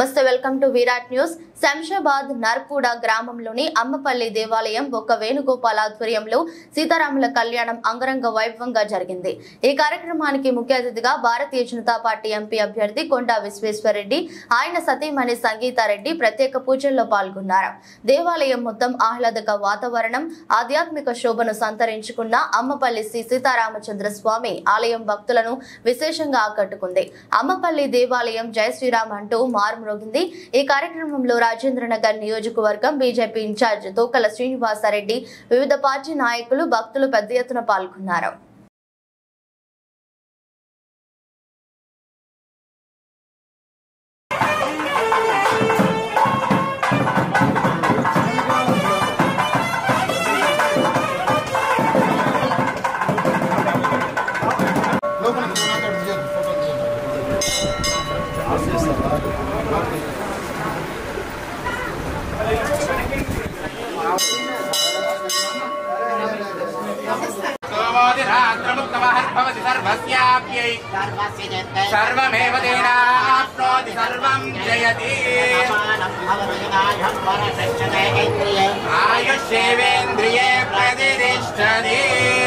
నమస్తే welcome to Virat news. Shamshabad Narpuda గ్రామంలోని అమ్మపల్లి దేవాలయం బొక్క వేణుగోపాల్ ఆధ్వర్యంలో సీతారాముల కళ్యాణం అంగరంగ వైభవంగా జరిగింది. ఈ కార్యక్రమానికి ముఖ్య అతిథిగా భారతీయ జనతా పార్టీ ఎంపీ అభ్యర్థి కొండా విశ్వేశ్వరరెడ్డి, ఆయన సతీమణి సంగీతారెడ్డి ప్రత్యేక పూజల్లో పాల్గొన్నారు. దేవాలయం మొత్తం ఆహ్లాదక వాతావరణం, ఆధ్యాత్మిక శోభను సంతరించుకున్న అమ్మపల్లి శ్రీ సీతారామచంద్ర స్వామి ఆలయం భక్తులను విశేషంగా ఆకట్టుకుంది. అమ్మపల్లి దేవాలయం జై శ్రీరామ్ అంటూ మారుమ్రోగింది. ఈ కార్యక్రమంలో రాజేంద్రనగర్ నియోజకవర్గం బీజేపీ ఇన్ఛార్జ్ తోకల శ్రీనివాసరెడ్డి, వివిధ పార్టీ నాయకులు, భక్తులు పెద్ద ఎత్తున పాల్గొన్నారు. सर्वमेव तेनाप्नोति सर्वं जयति आयुष्येवेन्द्रिये प्रतिष्ठति।